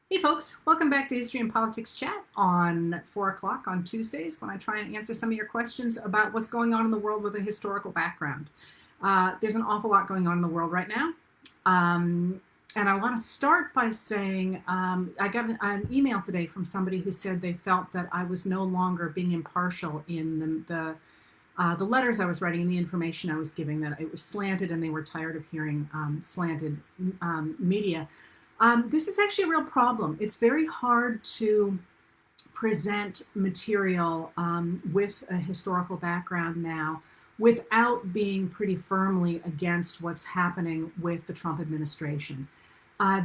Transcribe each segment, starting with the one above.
Hey folks, welcome back to History and Politics Chat on 4 o'clock on Tuesdays when I try and answer some of your questions about what's going on in the world with a historical background. There's an awful lot going on in the world right now. And I want to start by saying I got an email today from somebody who said they felt that I was no longer being impartial in the letters I was writing and the information I was giving, that it was slanted and they were tired of hearing slanted media. This is actually a real problem. It's very hard to present material with a historical background now without being pretty firmly against what's happening with the Trump administration.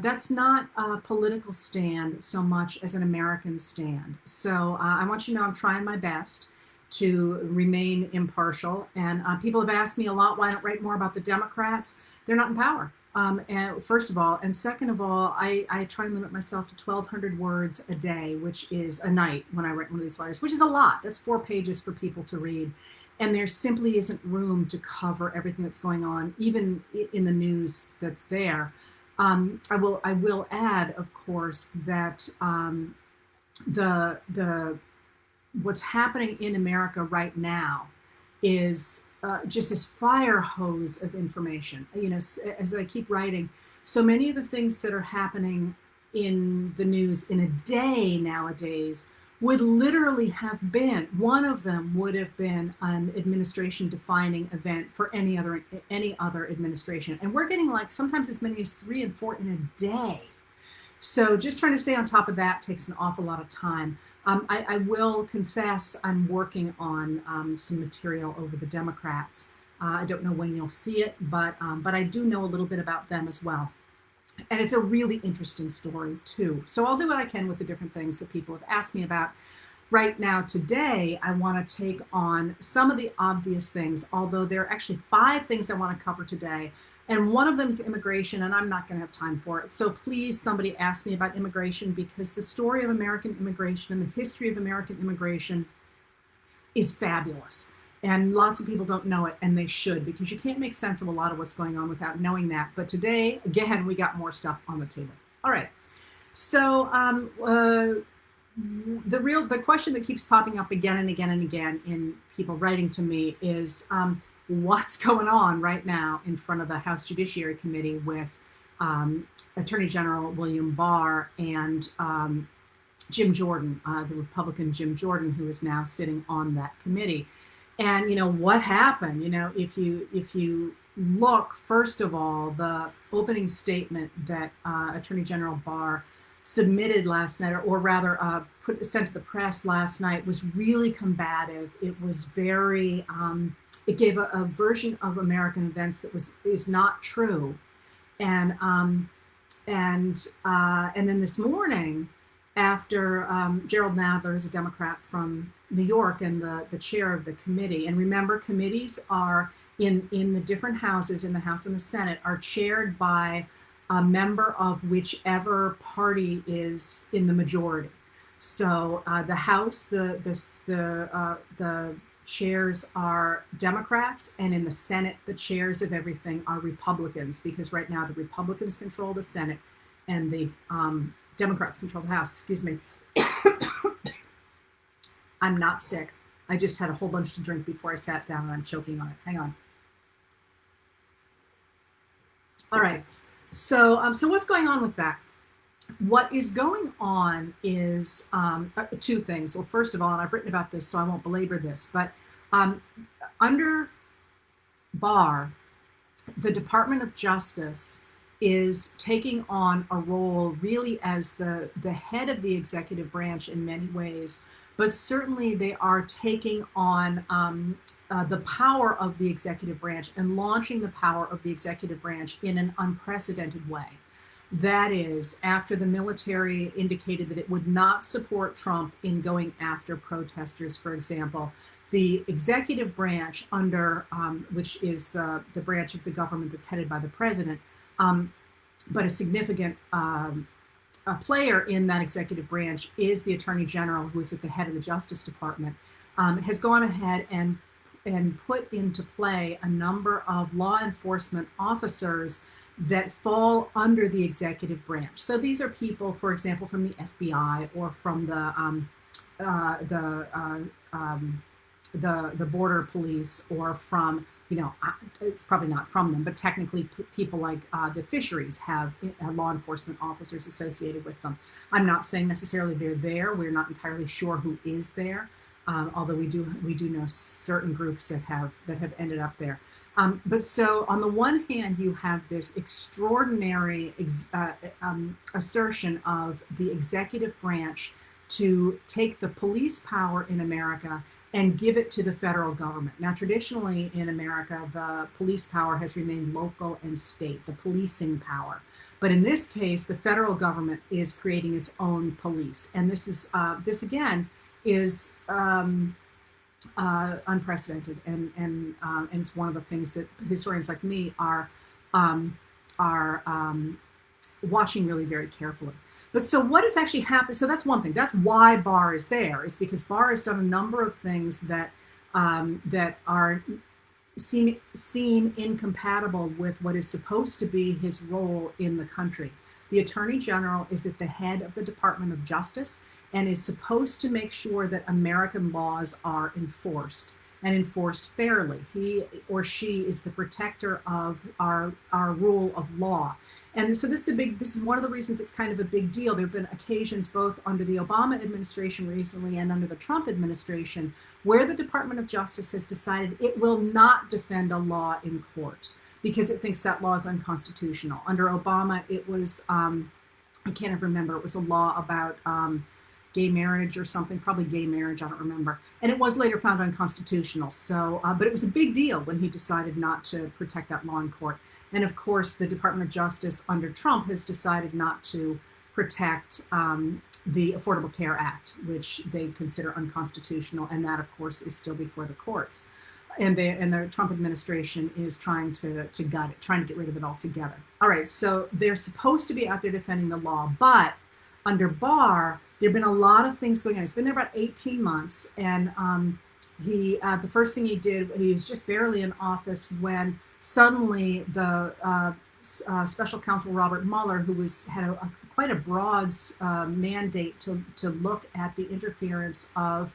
That's not a political stand so much as an American stand. So I want you to know I'm trying my best to remain impartial. And people have asked me a lot, why not write more about the Democrats? They're not in power. And first of all, and second of all, I try and limit myself to 1,200 words a day, which is a night when I write one of these letters, which is a lot. That's 4 pages for people to read. And there simply isn't room to cover everything that's going on, even in the news that's there. I will add, of course, that the what's happening in America right now is just this fire hose of information. You know, as I keep writing, so many of the things that are happening in the news in a day nowadays would literally have been, one of them would have been an administration defining event for any other administration. And we're getting like sometimes as many as 3 and 4 in a day. So just trying to stay on top of that takes an awful lot of time. I will confess I'm working on some material over the Democrats. I don't know when you'll see it, but I do know a little bit about them as well. And it's a really interesting story too. So I'll do what I can with the different things that people have asked me about. Right now, today, I want to take on some of the obvious things, although there are actually 5 things I want to cover today. And one of them is immigration, and I'm not going to have time for it. So please, somebody ask me about immigration, because the story of American immigration and the history of American immigration is fabulous. And lots of people don't know it, and they should, because you can't make sense of a lot of what's going on without knowing that. But today, again, we got more stuff on the table. All right. So the question that keeps popping up again and again and again in people writing to me is what's going on right now in front of the House Judiciary Committee with Attorney General William Barr and Jim Jordan, the Republican Jim Jordan, who is now sitting on that committee. And you know what happened? You know, if you look, first of all, the opening statement that Attorney General Barr submitted last night, or rather sent to the press last night, was really combative. It was very, it gave a version of American events that is not true. And then this morning, after Gerald Nadler is a Democrat from New York and the chair of the committee, and remember, committees are in the different houses, in the House and the Senate, are chaired by a member of whichever party is in the majority. So the House, the chairs are Democrats, and in the Senate, the chairs of everything are Republicans, because right now the Republicans control the Senate and the Democrats control the House. Excuse me. I'm not sick. I just had a whole bunch to drink before I sat down, and I'm choking on it. Hang on. All right. So what's going on with that? What is going on is 2 things. Well, first of all, and I've written about this, so I won't belabor this, but under Barr, the Department of Justice is taking on a role really as the head of the executive branch in many ways, but certainly they are taking on the power of the executive branch and launching the power of the executive branch in an unprecedented way. That is, after the military indicated that it would not support Trump in going after protesters, for example, the executive branch under, which is the branch of the government that's headed by the president, but a significant a player in that executive branch is the Attorney General, who is at the head of the Justice Department, has gone ahead and put into play a number of law enforcement officers that fall under the executive branch. So these are people, for example, from the FBI or from the border police, or from, it's probably not from them, but technically people like the fisheries have law enforcement officers associated with them. I'm not saying necessarily they're there. We're not entirely sure who is there, although we do know certain groups that have ended up there. But so on the one hand, you have this extraordinary assertion of the executive branch to take the police power in America and give it to the federal government. Now, traditionally in America, the police power has remained local and state, the policing power. But in this case, the federal government is creating its own police. And this again is unprecedented. And it's one of the things that historians like me are watching really very carefully. But so what has actually happened? So that's one thing. That's why Barr is there, is because Barr has done a number of things that seem incompatible with what is supposed to be his role in the country. The Attorney General is at the head of the Department of Justice and is supposed to make sure that American laws are enforced, and enforced fairly. He or she is the protector of our rule of law. And so this is one of the reasons it's kind of a big deal. There have been occasions both under the Obama administration recently and under the Trump administration where the Department of Justice has decided it will not defend a law in court because it thinks that law is unconstitutional. Under Obama, it was, I can't even remember, it was a law about gay marriage or something, probably gay marriage, I don't remember. And it was later found unconstitutional. So, but it was a big deal when he decided not to protect that law in court. And of course, the Department of Justice under Trump has decided not to protect the Affordable Care Act, which they consider unconstitutional. And that, of course, is still before the courts. And the Trump administration is trying to gut it, trying to get rid of it altogether. All right, so they're supposed to be out there defending the law, but under Barr, there have been a lot of things going on. He's been there about 18 months, and the first thing he did, he was just barely in office when suddenly the special counsel Robert Mueller, who had quite a broad mandate to look at the interference of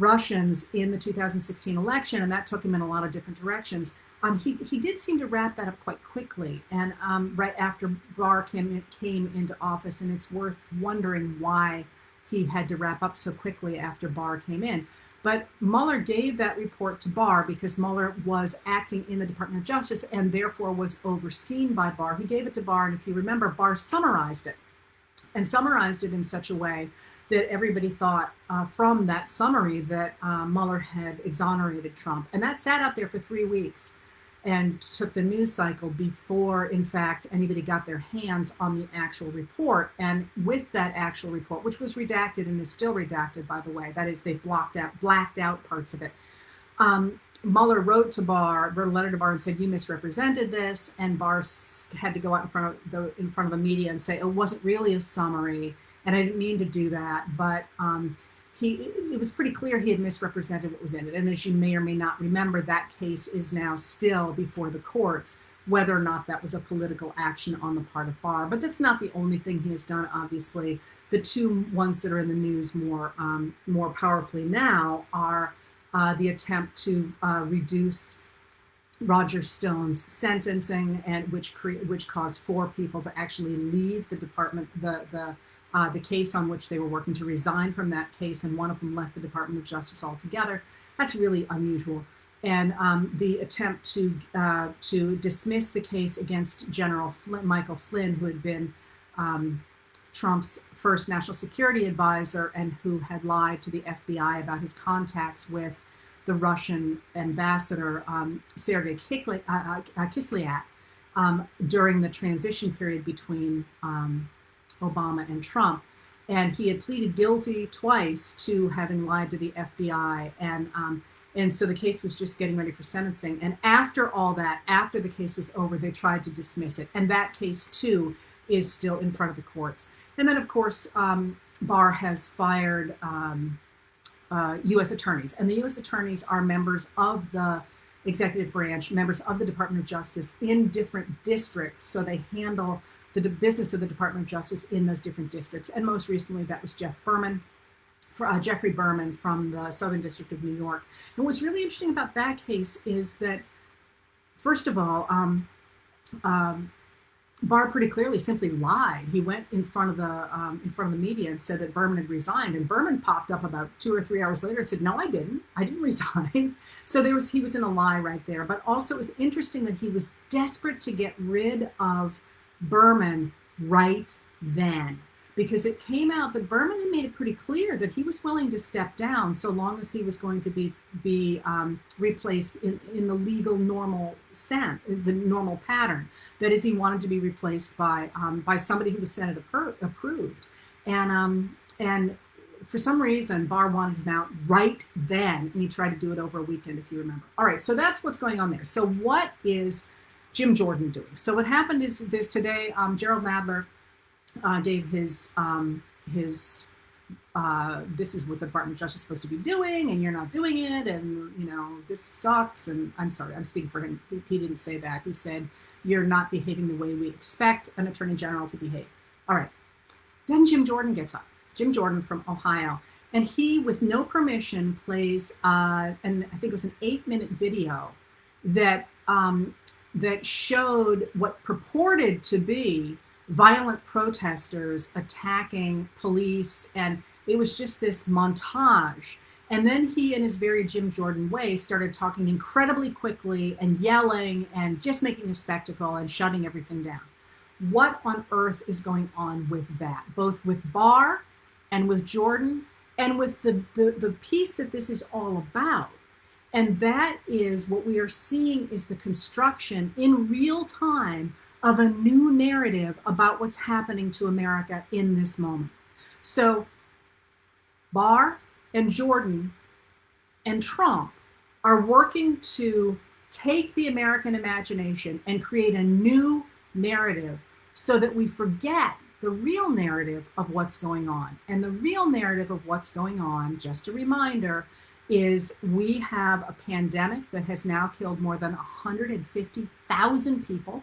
Russians in the 2016 election, and that took him in a lot of different directions. He did seem to wrap that up quite quickly, and right after Barr came into office, and it's worth wondering why he had to wrap up so quickly after Barr came in. But Mueller gave that report to Barr because Mueller was acting in the Department of Justice and therefore was overseen by Barr. He gave it to Barr, and if you remember, Barr summarized it in such a way that everybody thought from that summary that Mueller had exonerated Trump. And that sat out there for 3 weeks and took the news cycle before, in fact, anybody got their hands on the actual report. And with that actual report, which was redacted and is still redacted, by the way, that is, they blacked out parts of it. Mueller wrote a letter to Barr and said, "You misrepresented this," and Barr had to go out in front of the media and say, "It wasn't really a summary, and I didn't mean to do that." But it was pretty clear he had misrepresented what was in it. And as you may or may not remember, that case is now still before the courts, whether or not that was a political action on the part of Barr. But that's not the only thing he has done, obviously. The two ones that are in the news more powerfully now are the attempt to reduce Roger Stone's sentencing, and which caused 4 people to actually leave the department, the case on which they were working, to resign from that case, and one of them left the Department of Justice altogether. That's really unusual. And the attempt to dismiss the case against General Michael Flynn, who had been Trump's first national security advisor and who had lied to the FBI about his contacts with the Russian ambassador, Sergei Kislyak, during the transition period between Obama and Trump. And he had pleaded guilty twice to having lied to the FBI. And so the case was just getting ready for sentencing. And after all that, after the case was over, they tried to dismiss it. And that case, too, is still in front of the courts. And then, of course, Barr has fired U.S. attorneys. And the U.S. attorneys are members of the executive branch, members of the Department of Justice in different districts. So they handle the business of the Department of Justice in those different districts. And most recently, that was Jeffrey Berman from the Southern District of New York. And what's really interesting about that case is that, first of all, Barr pretty clearly simply lied. He went in front of the media and said that Berman had resigned, and Berman popped up about 2 or 3 hours later and said, "No, I didn't resign." So he was in a lie right there. But also, it was interesting that he was desperate to get rid of Berman right then, because it came out that Berman had made it pretty clear that he was willing to step down so long as he was going to be replaced in the legal normal sense, the normal pattern. That is, he wanted to be replaced by somebody who was Senate approved. And for some reason, Barr wanted him out right then, and he tried to do it over a weekend, if you remember. All right, so that's what's going on there. So what is Jim Jordan doing? So what happened is this today, Gerald Nadler gave his this is what the Department of Justice is supposed to be doing, and you're not doing it, and this sucks. And I'm sorry, I'm speaking for him. He didn't say that. He said you're not behaving the way we expect an attorney general to behave. All right. Then Jim Jordan gets up. Jim Jordan from Ohio, and he, with no permission, plays and I think it was an 8-minute video that showed what purported to be violent protesters attacking police, and it was just this montage. And then he, in his very Jim Jordan way, started talking incredibly quickly and yelling and just making a spectacle and shutting everything down. What on earth is going on with that, both with Barr and with Jordan and with the piece that this is all about? And that is what we are seeing is the construction in real time of a new narrative about what's happening to America in this moment. So Barr and Jordan and Trump are working to take the American imagination and create a new narrative so that we forget the real narrative of what's going on. And the real narrative of what's going on, just a reminder, is we have a pandemic that has now killed more than 150,000 people.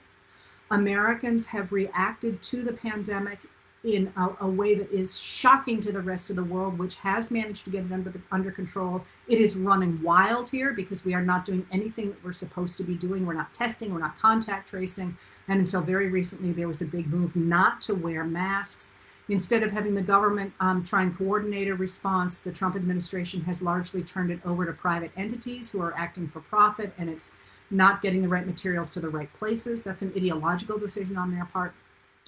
Americans have reacted to the pandemic in a way that is shocking to the rest of the world, which has managed to get it under control. It is running wild here because we are not doing anything that we're supposed to be doing. We're not testing, we're not contact tracing. And until very recently, there was a big move not to wear masks. Instead of having the government try and coordinate a response, the Trump administration has largely turned it over to private entities who are acting for profit, and it's not getting the right materials to the right places. That's an ideological decision on their part.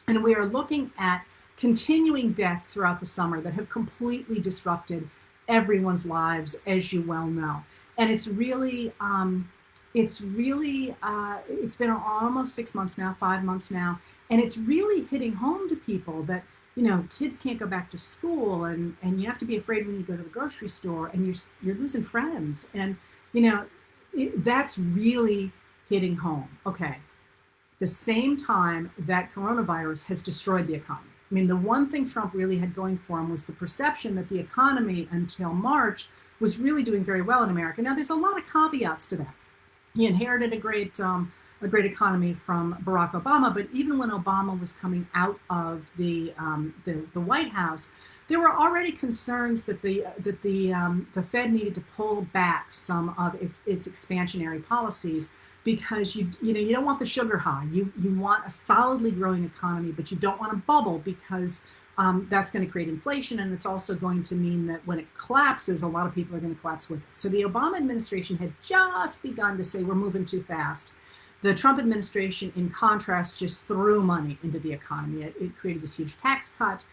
And we are looking at continuing deaths throughout the summer that have completely disrupted everyone's lives, as you well know. And it's been almost 6 months now, 5 months now, and it's really hitting home to people that, kids can't go back to school, and you have to be afraid when you go to the grocery store, and you're losing friends, and that's really hitting home. Okay, the same time that coronavirus has destroyed the economy. I mean, the one thing Trump really had going for him was the perception that the economy until March was really doing very well in America. Now, there's a lot of caveats to that. He inherited a great economy from Barack Obama, but even when Obama was coming out of the White House, there were already concerns that the Fed needed to pull back some of its expansionary policies, because you don't want the sugar high. You want a solidly growing economy, but you don't want a bubble, because that's going to create inflation, and it's also going to mean that when it collapses, a lot of people are going to collapse with it. So the Obama administration had just begun to say we're moving too fast. The Trump administration, in contrast, just threw money into the economy. It created this huge tax cut.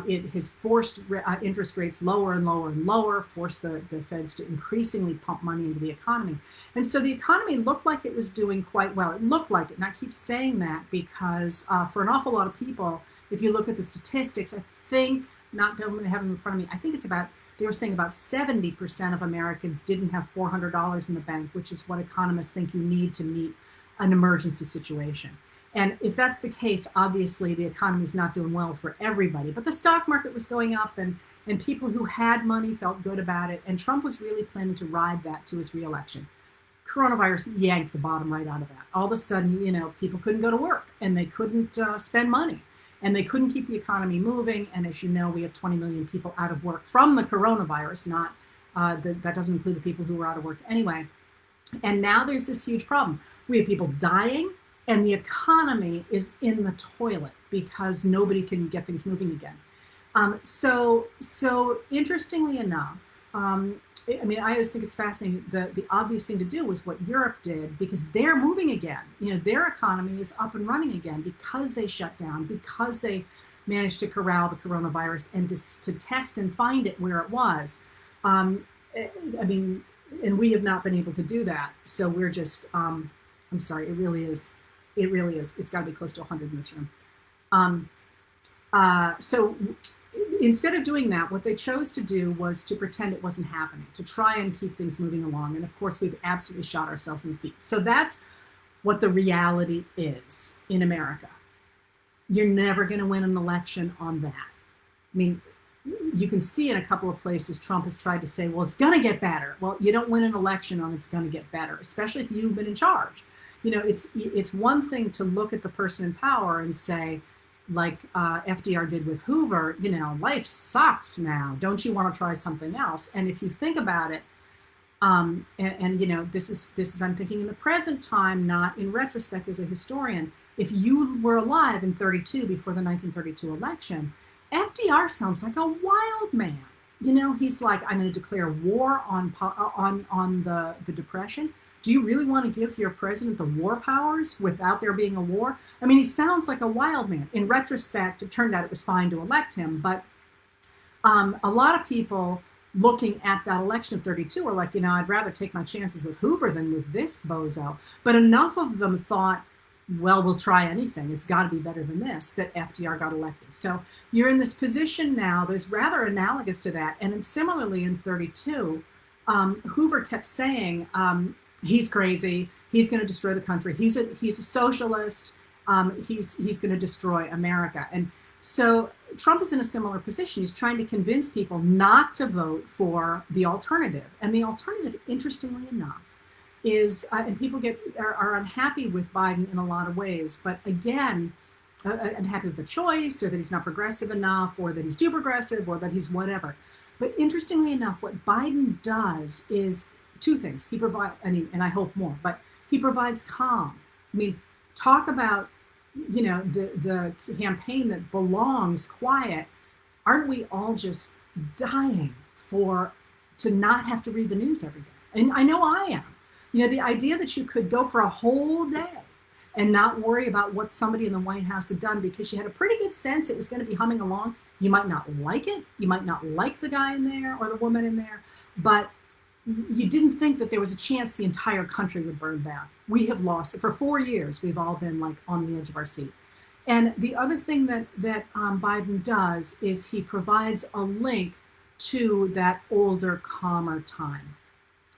It has forced interest rates lower and lower and lower, forced the feds to increasingly pump money into the economy. And so the economy looked like it was doing quite well. It looked like it. And I keep saying that because for an awful lot of people, if you look at the statistics, I think, not going to have them in front of me, I think they were saying about 70% of Americans didn't have $400 in the bank, which is what economists think you need to meet an emergency situation. And if that's the case, obviously the economy is not doing well for everybody. But the stock market was going up, and people who had money felt good about it. And Trump was really planning to ride that to his reelection. coronavirus yanked the bottom right out of that. All of a sudden, people couldn't go to work, and they couldn't spend money, and they couldn't keep the economy moving. And as you know, we have 20 million people out of work from the coronavirus. Not that doesn't include the people who were out of work anyway. And now there's this huge problem. We have people dying, and the economy is in the toilet because nobody can get things moving again. So interestingly enough, I always think it's fascinating. The obvious thing to do was what Europe did, because they're moving again. Their economy is up and running again because they shut down, because they managed to corral the coronavirus and to test and find it where it was. And we have not been able to do that. So we're just, I'm sorry, it really is. It's got to be close to 100 in this room. So instead of doing that, what they chose to do was to pretend it wasn't happening, to try and keep things moving along. And of course, we've absolutely shot ourselves in the feet. So that's what the reality is in America. You're never going to win an election on that. I mean, you can see in a couple of places Trump has tried to say, well, it's going to get better. Well, you don't win an election on it's going to get better, especially if you've been in charge. It's one thing to look at the person in power and say, like FDR did with Hoover, life sucks now. Don't you want to try something else? And if you think about it, this is I'm thinking in the present time, not in retrospect as a historian. If you were alive in 32 before the 1932 election, FDR sounds like a wild man. He's like, I'm going to declare war on the Depression. Do you really want to give your president the war powers without there being a war? I mean, he sounds like a wild man. In retrospect, it turned out it was fine to elect him. But a lot of people looking at that election of 32 are like, I'd rather take my chances with Hoover than with this bozo. But enough of them thought, well, we'll try anything. It's got to be better than this, that FDR got elected. So you're in this position now that is rather analogous to that. And then similarly in 32, Hoover kept saying, he's crazy. He's going to destroy the country. He's a socialist. He's going to destroy America. And so Trump is in a similar position. He's trying to convince people not to vote for the alternative. And the alternative, interestingly enough, is, and people are unhappy with Biden in a lot of ways, but again, unhappy with the choice, or that he's not progressive enough, or that he's too progressive, or that he's whatever. But interestingly enough, what Biden does is two things. He provides, and I hope more, but he provides calm. I mean, talk about, the campaign that belongs quiet. Aren't we all just dying to not have to read the news every day? And I know I am. The idea that you could go for a whole day and not worry about what somebody in the White House had done because you had a pretty good sense it was going to be humming along. You might not like it. You might not like the guy in there or the woman in there, but you didn't think that there was a chance the entire country would burn down. We have lost it. For 4 years, we've all been like on the edge of our seat. And the other thing that Biden does is he provides a link to that older, calmer time.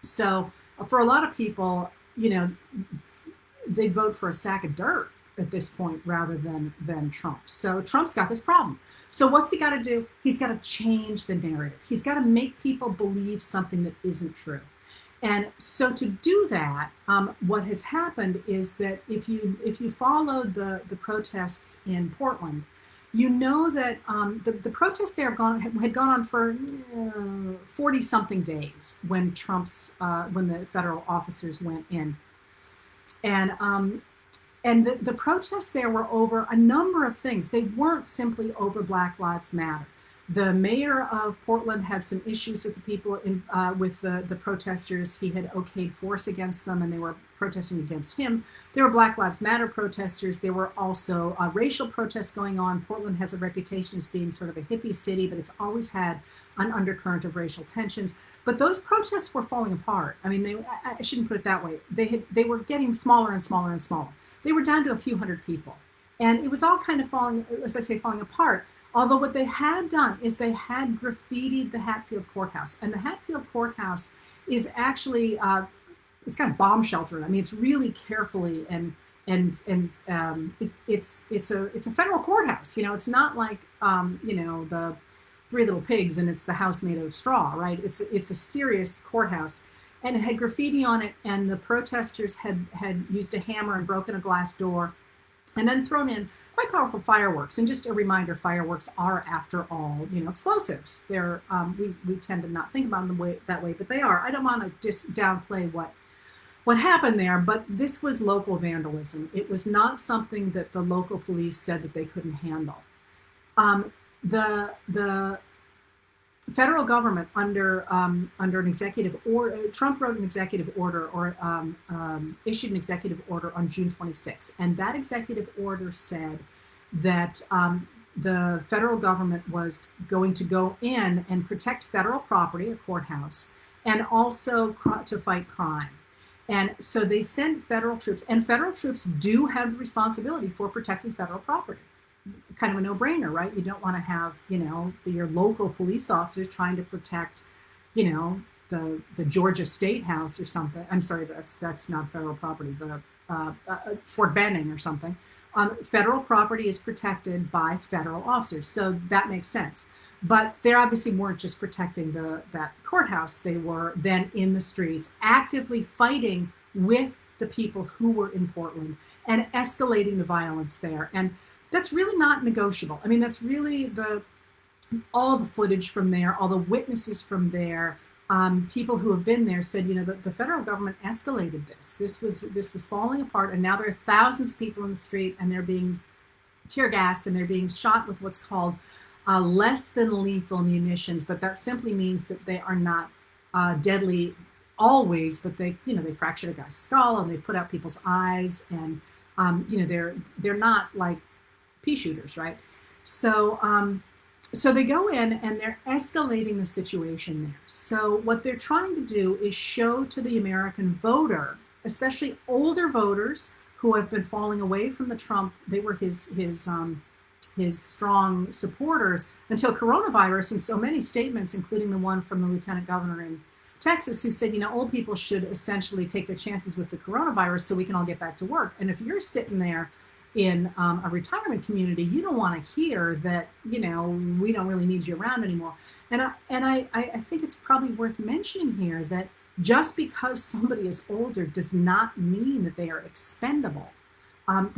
So for a lot of people, they'd vote for a sack of dirt at this point rather than Trump. So Trump's got this problem. So what's he got to do? He's got to change the narrative. He's got to make people believe something that isn't true. And so to do that, what has happened is that if you followed the protests in Portland, you know that the protests there had gone on for 40-something days when when the federal officers went in, and the protests there were over a number of things. They weren't simply over Black Lives Matter. The mayor of Portland had some issues with the people with the protesters. He had okayed force against them, and they were protesting against him. There were Black Lives Matter protesters. There were also racial protests going on. Portland has a reputation as being sort of a hippie city, but it's always had an undercurrent of racial tensions. But those protests were falling apart. I mean, I shouldn't put it that way. They were getting smaller and smaller and smaller. They were down to a few hundred people. And it was all kind of falling apart. Although what they had done is they had graffitied the Hatfield Courthouse. And the Hatfield Courthouse is actually, it's got a bomb shelter. I mean, it's really carefully and it's a federal courthouse. It's not like, the Three Little Pigs and it's the house made of straw, right? It's a serious courthouse. and it had graffiti on it, and the protesters had used a hammer and broken a glass door, and then thrown in quite powerful fireworks. And just a reminder, fireworks are, after all, explosives. They're we tend to not think about them that way, but they are. I don't want to just downplay what happened there, but this was local vandalism. It was not something that the local police said that they couldn't handle. The federal government under an executive order, Trump wrote an executive order, or issued an executive order on June 26th, and that executive order said that the federal government was going to go in and protect federal property, a courthouse, and also to fight crime. And so they sent federal troops, and federal troops do have the responsibility for protecting federal property. Kind of a no-brainer, right? You don't want to have, your local police officers trying to protect, the Georgia State House or something. I'm sorry, that's not federal property. The Fort Benning or something. Federal property is protected by federal officers, so that makes sense. But they obviously weren't just protecting that courthouse. They were then in the streets, actively fighting with the people who were in Portland and escalating the violence there. And that's really not negotiable. I mean, that's really all the footage from there, all the witnesses from there, people who have been there said, the federal government escalated this. This was falling apart, and now there are thousands of people in the street, and they're being tear gassed, and they're being shot with what's called less than lethal munitions. But that simply means that they are not deadly always, but they fractured a guy's skull, and they put out people's eyes, and they're not like pea shooters, right? So they go in and they're escalating the situation there. So what they're trying to do is show to the American voter, especially older voters who have been falling away from the Trump, they were his strong supporters until coronavirus, and so many statements, including the one from the lieutenant governor in Texas, who said, old people should essentially take their chances with the coronavirus so we can all get back to work. And if you're sitting there in a retirement community, you don't want to hear that, we don't really need you around anymore. And I think it's probably worth mentioning here that just because somebody is older does not mean that they are expendable. I mean,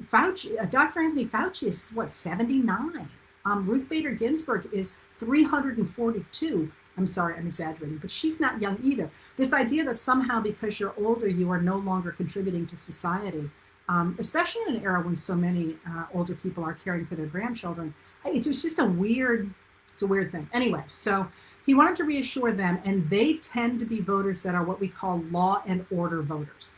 Fauci, Dr. Anthony Fauci is 79. Ruth Bader Ginsburg is 342. I'm sorry, I'm exaggerating, but she's not young either. This idea that somehow because you're older, you are no longer contributing to society, especially in an era when so many older people are caring for their grandchildren, it's just a weird thing. Anyway, so he wanted to reassure them, and they tend to be voters that are what we call law and order voters.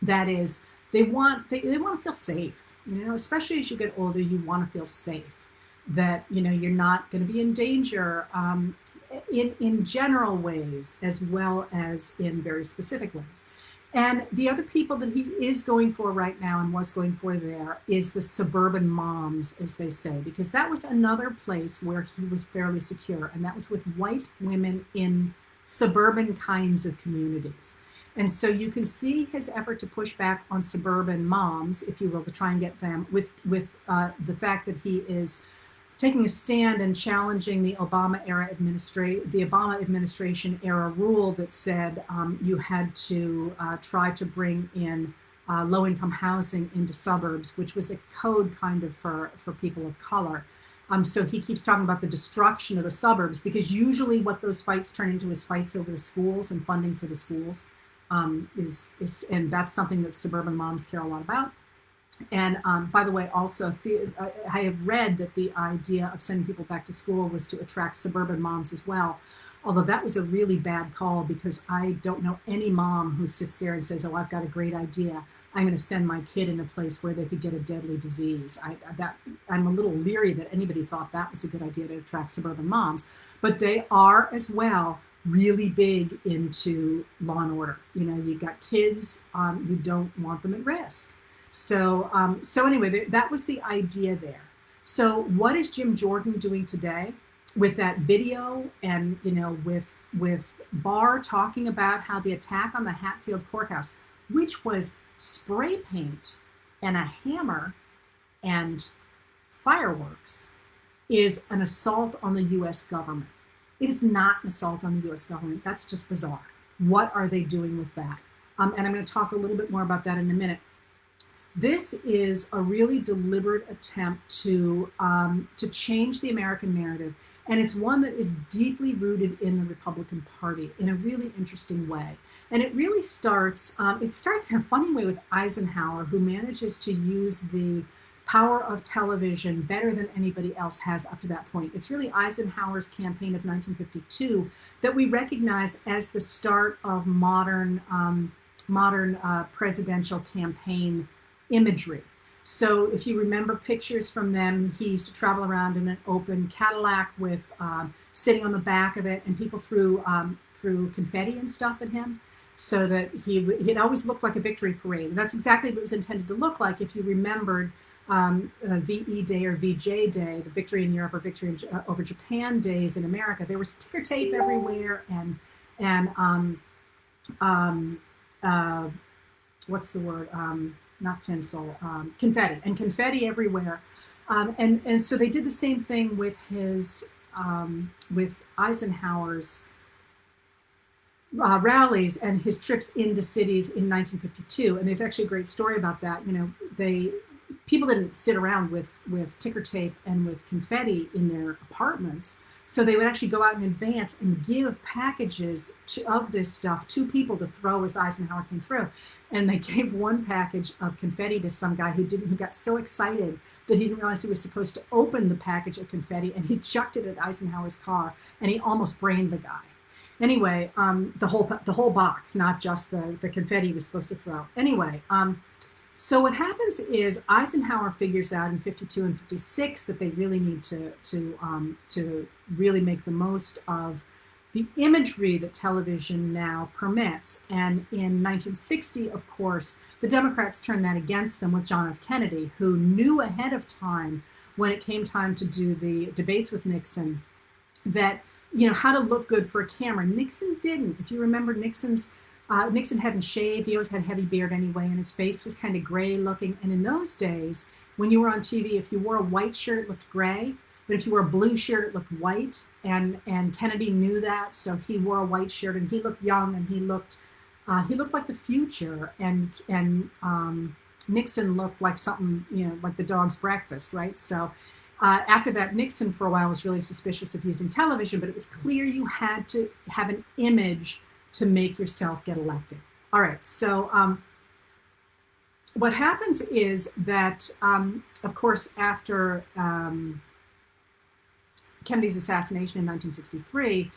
That is, they want to feel safe, especially as you get older, you want to feel safe, that, you're not going to be in danger, in general ways as well as in very specific ways. And the other people that he is going for right now and was going for there is the suburban moms, as they say, because that was another place where he was fairly secure, and that was with white women in suburban kinds of communities. And so you can see his effort to push back on suburban moms, if you will, to try and get them with the fact that he is taking a stand and challenging the Obama administration era rule that said you had to try to bring in low-income housing into suburbs, which was a code kind of for people of color. So he keeps talking about the destruction of the suburbs, because usually what those fights turn into is fights over the schools and funding for the schools, and that's something that suburban moms care a lot about. And by the way, also, I have read that the idea of sending people back to school was to attract suburban moms as well. Although that was a really bad call, because I don't know any mom who sits there and says, oh, I've got a great idea. I'm going to send my kid in a place where they could get a deadly disease. I'm a little leery that anybody thought that was a good idea to attract suburban moms. But they are as well really big into law and order. You got kids, you don't want them at risk. So anyway, that was the idea there. So what is Jim Jordan doing today with that video, and with Barr talking about how the attack on the Hatfield courthouse, which was spray paint and a hammer and fireworks, is an assault on the U.S. government. It is not an assault on the U.S. government. That's just bizarre. What are they doing with that? And I'm going to talk a little bit more about that in a minute. This is a really deliberate attempt to change the American narrative, and it's one that is deeply rooted in the Republican Party in a really interesting way. And it really starts in a funny way with Eisenhower, who manages to use the power of television better than anybody else has up to that point. It's really Eisenhower's campaign of 1952 that we recognize as the start of modern presidential campaign imagery. So if you remember pictures from them, he used to travel around in an open Cadillac with sitting on the back of it, and people threw confetti and stuff at him, so that it always looked like a victory parade. And that's exactly what it was intended to look like if you remembered VE Day or VJ Day, the Victory in Europe or Victory over Japan days in America. There was ticker tape everywhere, and what's the word? Not tinsel, confetti everywhere. And so they did the same thing with with Eisenhower's rallies and his trips into cities in 1952. And there's actually a great story about that. People didn't sit around with ticker tape and with confetti in their apartments. So they would actually go out in advance and give packages of this stuff to people to throw as Eisenhower came through. And they gave one package of confetti to some guy who got so excited that he didn't realize he was supposed to open the package of confetti, and he chucked it at Eisenhower's car, and he almost brained the guy. Anyway, the whole box, not just the confetti he was supposed to throw. Anyway, so what happens is Eisenhower figures out in 52 and 56 that they really need to really make the most of the imagery that television now permits. And in 1960, of course, the Democrats turned that against them with John F. Kennedy, who knew ahead of time, when it came time to do the debates with Nixon, that how to look good for a camera. Nixon didn't. If you remember, Nixon hadn't shaved. He always had a heavy beard anyway, and his face was kind of gray looking. And in those days, when you were on TV, if you wore a white shirt, it looked gray. But if you wore a blue shirt, it looked white. And Kennedy knew that, so he wore a white shirt, and he looked young, and he looked like the future. And Nixon looked like something, like the dog's breakfast, right? So after that, Nixon for a while was really suspicious of using television, but it was clear you had to have an image to make yourself get elected. All right, so what happens is that, of course, after Kennedy's assassination in 1963,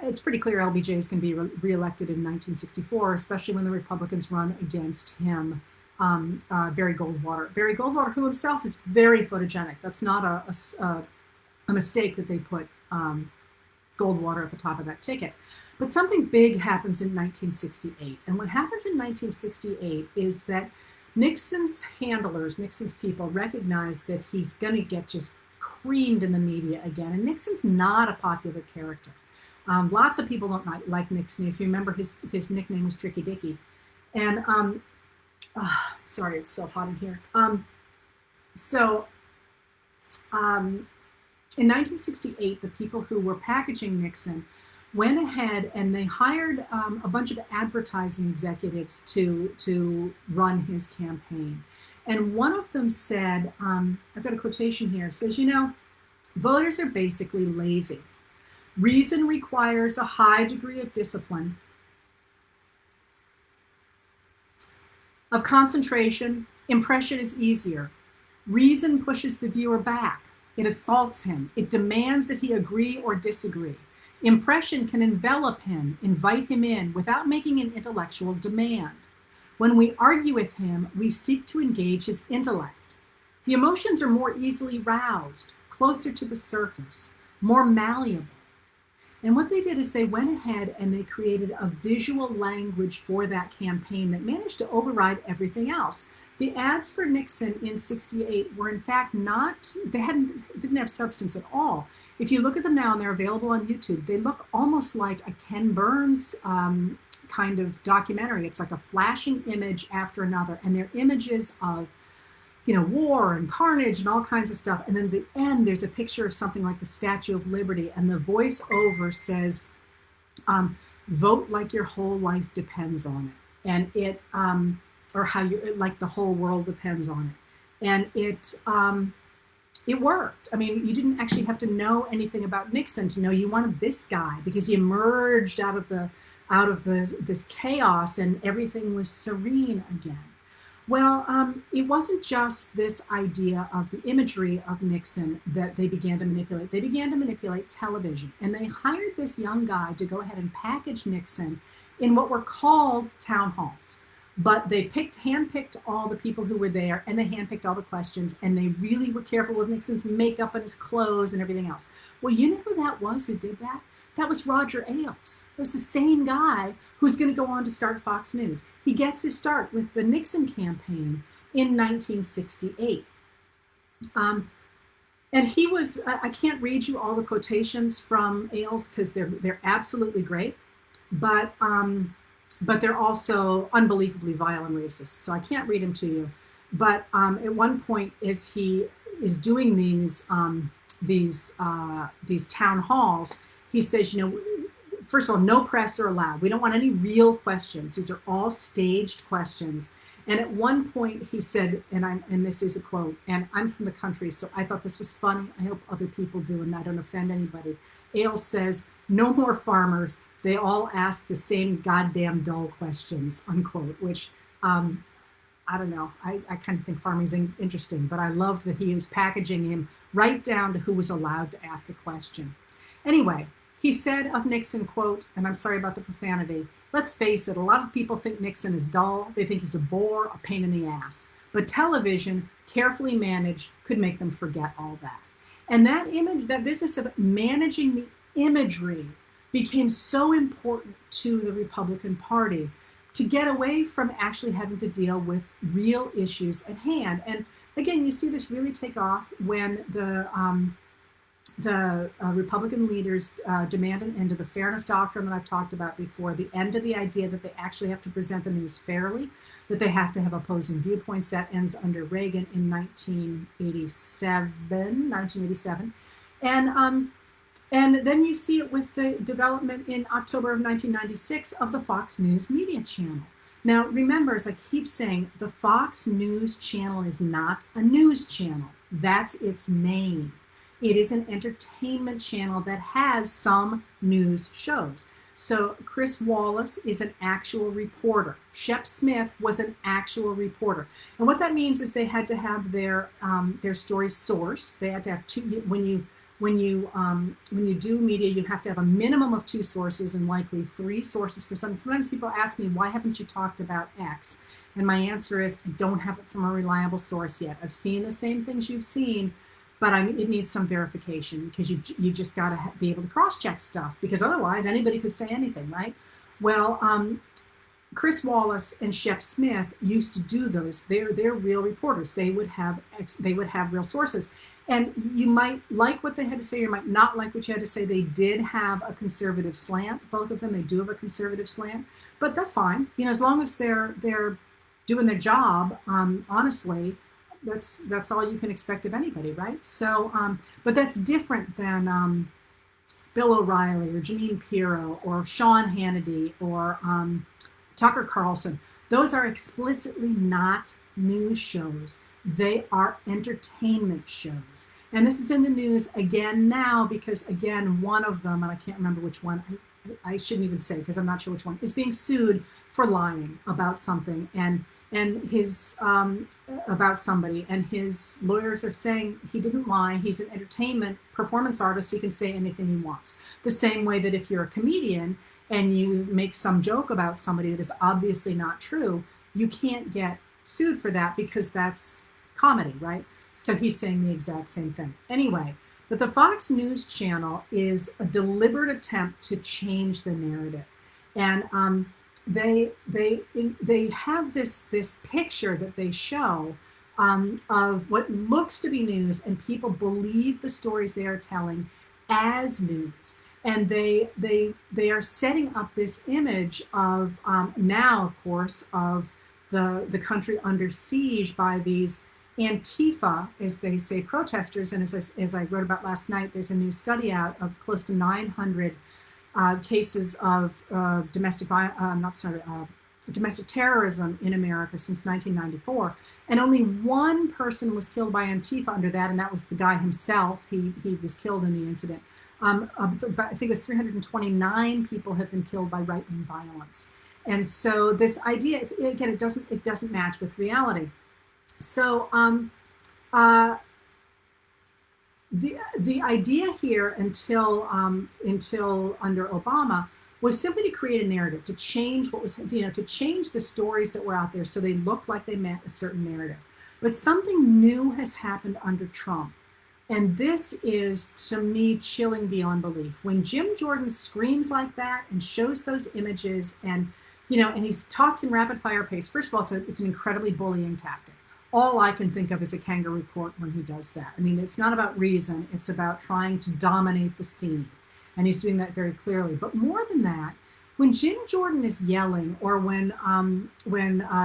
it's pretty clear LBJ is going to be reelected in 1964, especially when the Republicans run against him, Barry Goldwater. Barry Goldwater, who himself is very photogenic. That's not a mistake that they put Goldwater at the top of that ticket. But something big happens in 1968. And what happens in 1968 is that Nixon's handlers, Nixon's people, recognize that he's going to get just creamed in the media again. And Nixon's not a popular character. Lots of people don't like Nixon. If you remember, his nickname was Tricky Dicky. And sorry, it's so hot in here. In 1968, the people who were packaging Nixon went ahead and they hired a bunch of advertising executives to run his campaign. And one of them said, I've got a quotation here, says, voters are basically lazy. Reason requires a high degree of discipline, of concentration. Impression is easier. Reason pushes the viewer back. It assaults him. It demands that he agree or disagree. Impression can envelop him, invite him in, without making an intellectual demand. When we argue with him, we seek to engage his intellect. The emotions are more easily roused, closer to the surface, more malleable. And what they did is they went ahead and they created a visual language for that campaign that managed to override everything else. The ads for Nixon in '68 were in fact didn't have substance at all. If you look at them now, and they're available on YouTube, they look almost like a Ken Burns kind of documentary. It's like a flashing image after another, and they're images of war and carnage and all kinds of stuff. And then at the end, there's a picture of something like the Statue of Liberty, and the voiceover says, vote like your whole life depends on it. And it, or how you, like the whole world depends on it. And it worked. I mean, you didn't actually have to know anything about Nixon to know you wanted this guy, because he emerged out of this chaos and everything was serene again. Well, it wasn't just this idea of the imagery of Nixon that they began to manipulate. They began to manipulate television, and they hired this young guy to go ahead and package Nixon in what were called town halls. But they handpicked all the people who were there, and they handpicked all the questions, and they really were careful with Nixon's makeup and his clothes and everything else. Well, you know who that was who did that? That was Roger Ailes. It was the same guy who's going to go on to start Fox News. He gets his start with the Nixon campaign in 1968. And he was, I can't read you all the quotations from Ailes because they're absolutely great, but they're also unbelievably vile and racist. So I can't read them to you. But at one point, as he is doing these town halls, he says, first of all, no press are allowed. We don't want any real questions. These are all staged questions. And at one point he said, and this is a quote, and I'm from the country, so I thought this was funny. I hope other people do, and I don't offend anybody. Ailes says, no more farmers. They all ask the same goddamn dull questions, unquote, which, I don't know. I kind of think farming's interesting, but I love that he is packaging him right down to who was allowed to ask a question. Anyway, he said of Nixon, quote, and I'm sorry about the profanity, let's face it, a lot of people think Nixon is dull. They think he's a bore, a pain in the ass. But television, carefully managed, could make them forget all that. And that image, that business of managing the imagery became so important to the Republican Party to get away from actually having to deal with real issues at hand. And again, you see this really take off when the Republican leaders demand an end to the fairness doctrine that I've talked about before, the end of the idea that they actually have to present the news fairly, that they have to have opposing viewpoints. That ends under Reagan in 1987. And then you see it with the development in October of 1996 of the Fox News media channel. Now, remember, as I keep saying, the Fox News channel is not a news channel. That's its name. It is an entertainment channel that has some news shows. So Chris Wallace is an actual reporter. Shep Smith was an actual reporter. And what that means is they had to have their stories sourced. They had to have two. When you do media, you have to have a minimum of 2 sources and likely 3 sources for something. Sometimes people ask me, why haven't you talked about X? And my answer is, I don't have it from a reliable source yet. I've seen the same things you've seen, but it needs some verification, because you just got to be able to cross-check stuff, because otherwise anybody could say anything, right? Well, Chris Wallace and Shep Smith used to do those. They're real reporters. They would have real sources. And you might like what they had to say, you might not like what you had to say. They did have a conservative slant, both of them. They do have a conservative slant, but that's fine. As long as they're doing their job, honestly, that's all you can expect of anybody, right? So, but that's different than Bill O'Reilly or Jeanine Pirro or Sean Hannity or Tucker Carlson. Those are explicitly not news shows. They are entertainment shows. And this is in the news again now because, again, one of them, and I can't remember which one, I shouldn't even say because I'm not sure which one, is being sued for lying about something and his about somebody, and his lawyers are saying he didn't lie. He's an entertainment performance artist. He can say anything he wants. The same way that if you're a comedian and you make some joke about somebody that is obviously not true, you can't get sued for that because that's comedy, right? So he's saying the exact same thing. Anyway, but the Fox News channel is a deliberate attempt to change the narrative. And they have this picture that they show of what looks to be news, and people believe the stories they are telling as news. And they are setting up this image of now, of course, of the country under siege by these Antifa, as they say, protesters, and as I wrote about last night, there's a new study out of close to 900 cases of domestic terrorism in America since 1994, and only one person was killed by Antifa under that, and that was the guy himself. He was killed in the incident. I think it was 329 people have been killed by right-wing violence, and so this idea, again, it doesn't match with reality. So the idea here until under Obama was simply to create a narrative, to change what was, to change the stories that were out there so they looked like they meant a certain narrative. But something new has happened under Trump. And this is, to me, chilling beyond belief. When Jim Jordan screams like that and shows those images and, and he talks in rapid fire pace, first of all, it's an incredibly bullying tactic. All I can think of is a kangaroo court when he does that. I mean, it's not about reason. It's about trying to dominate the scene. And he's doing that very clearly. But more than that, when Jim Jordan is yelling, or when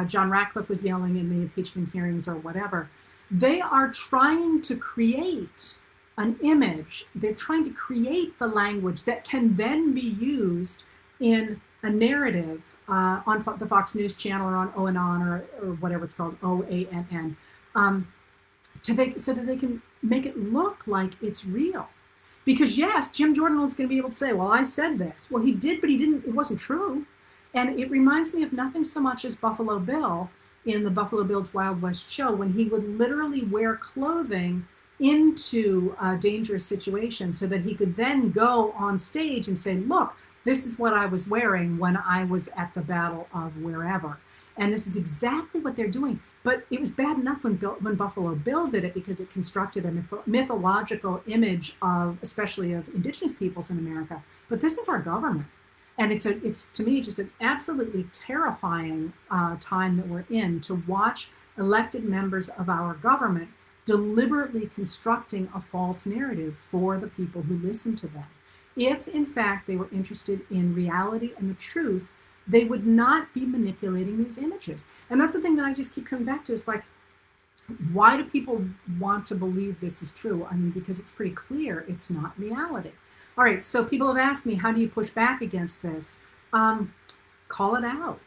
John Ratcliffe was yelling in the impeachment hearings or whatever, they are trying to create an image. They're trying to create the language that can then be used in a narrative on the Fox News channel or on OANN or whatever it's called, OANN, so that they can make it look like it's real. Because yes, Jim Jordan is going to be able to say, well, I said this. Well, he did, but he didn't. It wasn't true. And it reminds me of nothing so much as Buffalo Bill in the Buffalo Bill's Wild West show, when he would literally wear clothing into dangerous situations so that he could then go on stage and say, look, this is what I was wearing when I was at the Battle of wherever. And this is exactly what they're doing. But it was bad enough when Buffalo Bill did it, because it constructed a mythological image of, especially of indigenous peoples in America. But this is our government. And it's to me just an absolutely terrifying time that we're in, to watch elected members of our government deliberately constructing a false narrative for the people who listen to them. If, in fact, they were interested in reality and the truth, they would not be manipulating these images. And that's the thing that I just keep coming back to. It's like, why do people want to believe this is true? I mean, because it's pretty clear it's not reality. All right, so people have asked me, how do you push back against this? Call it out,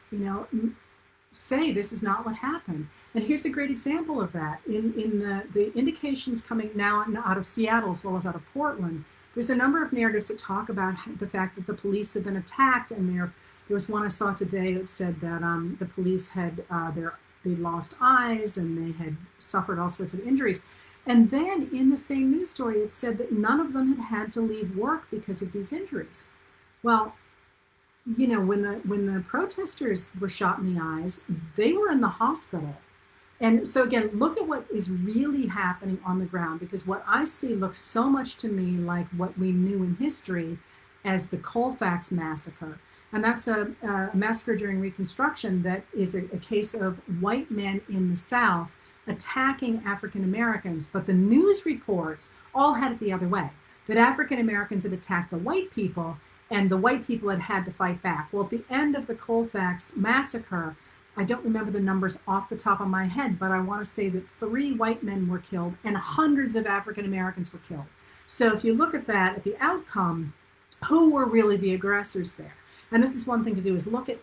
say this is not what happened. And here's a great example of that. In the indications coming now out of Seattle as well as out of Portland, there's a number of narratives that talk about the fact that the police have been attacked, and there was one I saw today that said that the police had they lost eyes and they had suffered all sorts of injuries. And then in the same news story, it said that none of them had to leave work because of these injuries. Well, when the protesters were shot in the eyes, they were in the hospital. And so again, look at what is really happening on the ground, because what I see looks so much to me like what we knew in history as the Colfax massacre. And that's a massacre during Reconstruction that is a case of white men in the South attacking African Americans. But the news reports all had it the other way, that African Americans had attacked the white people and the white people had to fight back. Well, at the end of the Colfax massacre, I don't remember the numbers off the top of my head, but I want to say that 3 white men were killed and hundreds of African Americans were killed. So if you look at that, at the outcome, who were really the aggressors there? And this is one thing to do, is look at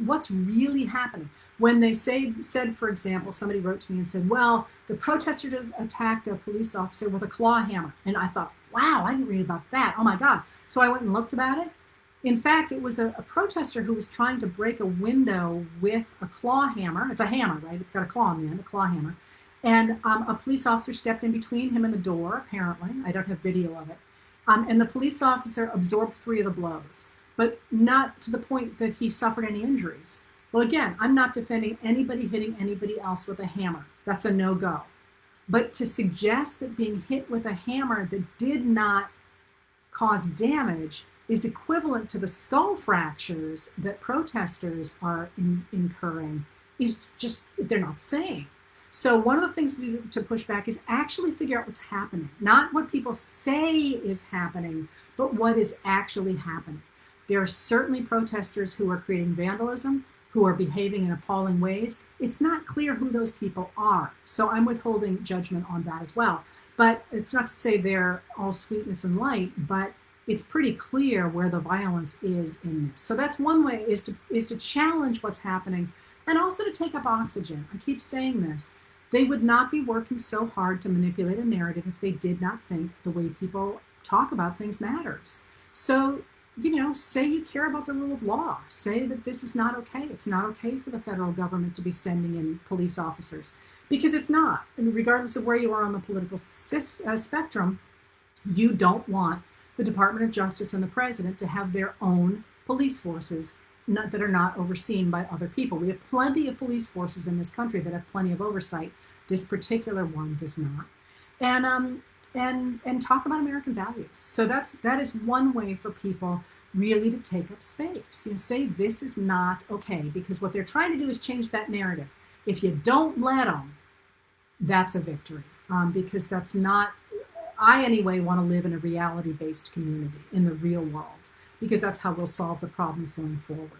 what's really happening. When they said, for example, somebody wrote to me and said, well, the protester just attacked a police officer with a claw hammer. And I thought, wow, I didn't read about that. Oh my God. So I went and looked about it. In fact, it was a protester who was trying to break a window with a claw hammer. It's a hammer, right? It's got a claw on the end, a claw hammer. And a police officer stepped in between him and the door, apparently. I don't have video of it. And the police officer absorbed 3 of the blows, but not to the point that he suffered any injuries. Well, again, I'm not defending anybody hitting anybody else with a hammer. That's a no-go. But to suggest that being hit with a hammer that did not cause damage is equivalent to the skull fractures that protesters are incurring is just, they're not saying. So one of the things we do to push back is actually figure out what's happening. Not what people say is happening, but what is actually happening. There are certainly protesters who are creating vandalism, who are behaving in appalling ways, it's not clear who those people are. So I'm withholding judgment on that as well. But it's not to say they're all sweetness and light, but it's pretty clear where the violence is in this. So that's one way, is to challenge what's happening, and also to take up oxygen. I keep saying this. They would not be working so hard to manipulate a narrative if they did not think the way people talk about things matters. So, say you care about the rule of law. Say that this is not okay. It's not okay for the federal government to be sending in police officers, because it's not. And regardless of where you are on the political spectrum, you don't want the Department of Justice and the president to have their own police forces that are not overseen by other people. We have plenty of police forces in this country that have plenty of oversight. This particular one does not. And talk about American values. So that is one way for people really to take up space. Say this is not okay, because what they're trying to do is change that narrative. If you don't let them, that's a victory, because that's not. I anyway want to live in a reality-based community, in the real world, because that's how we'll solve the problems going forward.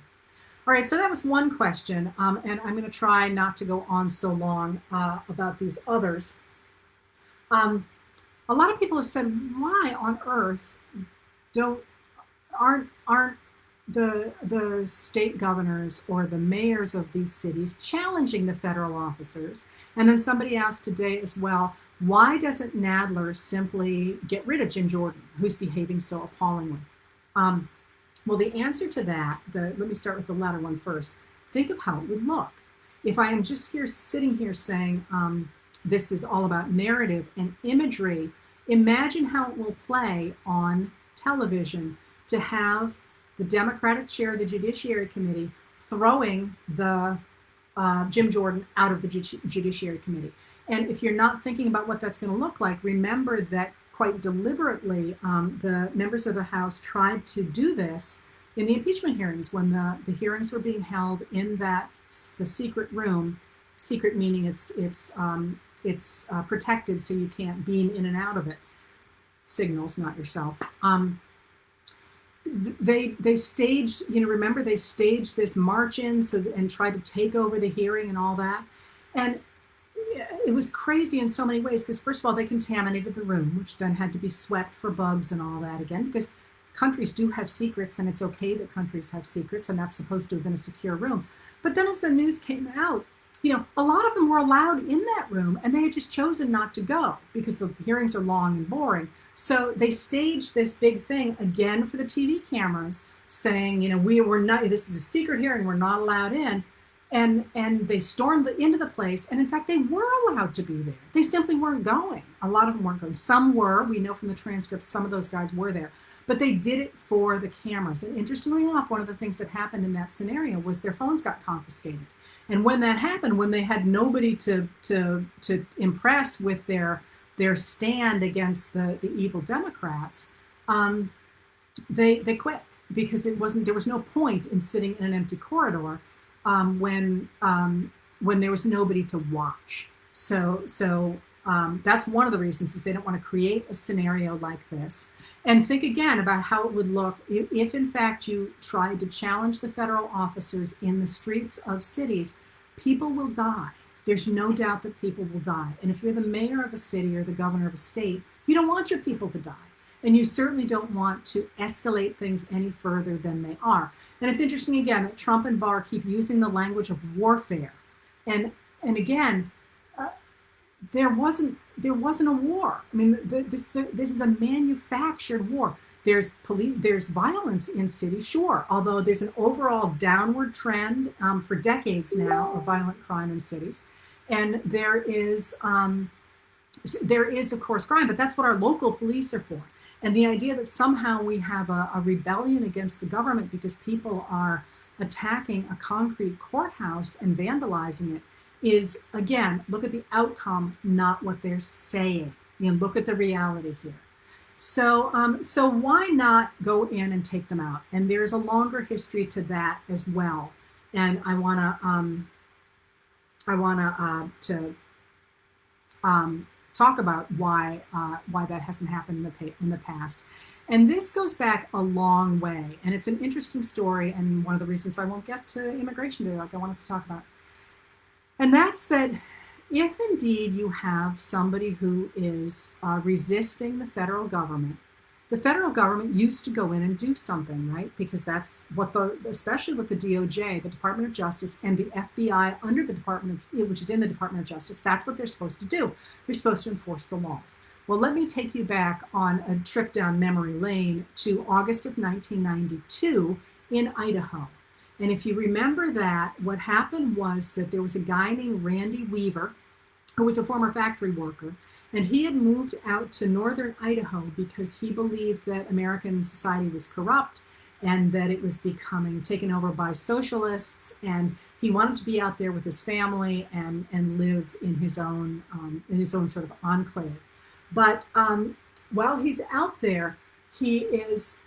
All right, so that was one question, and I'm going to try not to go on so long about these others. A lot of people have said, why on earth aren't the state governors or the mayors of these cities challenging the federal officers? And then somebody asked today as well, why doesn't Nadler simply get rid of Jim Jordan, who's behaving so appallingly? Well, the answer to that, let me start with the latter one first. Think of how it would look. If I am just sitting here saying, this is all about narrative and imagery, imagine how it will play on television to have the Democratic chair of the Judiciary Committee throwing the Jim Jordan out of the Judiciary Committee. And if you're not thinking about what that's going to look like, remember that quite deliberately, the members of the House tried to do this in the impeachment hearings, when the hearings were being held in the secret room. Secret meaning it's protected, so you can't beam in and out of it. Signals, not yourself. They staged, remember they staged this march in and tried to take over the hearing and all that. And it was crazy in so many ways, because first of all, they contaminated the room, which then had to be swept for bugs and all that again, because countries do have secrets, and it's okay that countries have secrets, and that's supposed to have been a secure room. But then as the news came out, a lot of them were allowed in that room, and they had just chosen not to go because the hearings are long and boring. So they staged this big thing again for the TV cameras, saying, we're not. This is a secret hearing. We're not allowed in, and they stormed into the place. And in fact, they were allowed to be there. They simply weren't going. A lot of them weren't going. Some were. We know from the transcripts some of those guys were there, but they did it for the cameras. And interestingly enough, one of the things that happened in that scenario was their phones got confiscated. And when that happened, when they had nobody to impress with their stand against the evil Democrats, they quit, because there was no point in sitting in an empty corridor when there was nobody to watch. So that's one of the reasons, is they don't want to create a scenario like this. And think again about how it would look if in fact you tried to challenge the federal officers in the streets of cities. People will die. There's no doubt that people will die. And if you're the mayor of a city or the governor of a state, you don't want your people to die. And you certainly don't want to escalate things any further than they are. And it's interesting again that Trump and Barr keep using the language of warfare. And again, there wasn't a war. I mean, this is a manufactured war. There's violence in cities, sure, although there's an overall downward trend for decades now of violent crime in cities, and there is of course crime, but that's what our local police are for. And the idea that somehow we have a rebellion against the government because people are attacking a concrete courthouse and vandalizing it is, again, look at the outcome, not what they're saying. Look at the reality here. So why not go in and take them out? And there's a longer history to that as well. And I wanna talk about why that hasn't happened in the past. And this goes back a long way, and it's an interesting story, and one of the reasons I won't get to immigration today, like I wanted to talk about. And that's that if indeed you have somebody who is resisting the federal government used to go in and do something, right? Because that's what especially with the DOJ, the Department of Justice, and the FBI under the which is in the Department of Justice, that's what they're supposed to do. They're supposed to enforce the laws. Well, let me take you back on a trip down memory lane to August of 1992 in Idaho. And if you remember that, what happened was that there was a guy named Randy Weaver, who was a former factory worker, and he had moved out to northern Idaho because he believed that American society was corrupt and that it was becoming taken over by socialists, and he wanted to be out there with his family and live in his own sort of enclave. But while he's out there, he's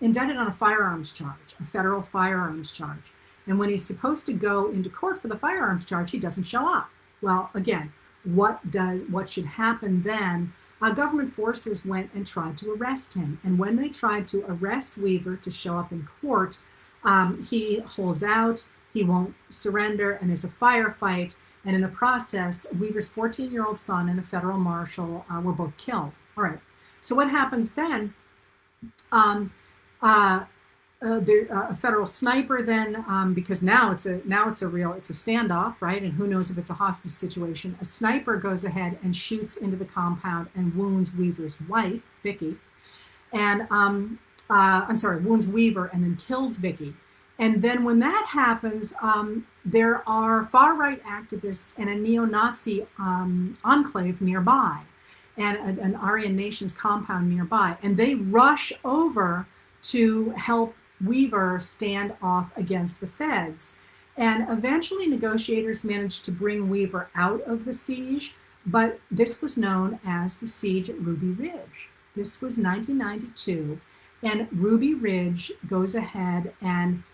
indicted on a firearms charge, a federal firearms charge. And when he's supposed to go into court for the firearms charge, he doesn't show up. Well, again, what should happen then? Government forces went and tried to arrest him. And when they tried to arrest Weaver to show up in court, he holds out, he won't surrender, and there's a firefight. And in the process, Weaver's 14-year-old son and a federal marshal were both killed. All right. So what happens then? A federal sniper then, because now it's a standoff, right? And who knows if it's a hostage situation? A sniper goes ahead and shoots into the compound and wounds Weaver's wife, Vicky, and wounds Weaver and then kills Vicky. And then when that happens, there are far-right activists and a neo-Nazi enclave nearby, and an Aryan Nations compound nearby, and they rush over to help Weaver stand off against the feds. And eventually negotiators managed to bring Weaver out of the siege, but this was known as the siege at Ruby Ridge. This was 1992, and Ruby Ridge goes ahead and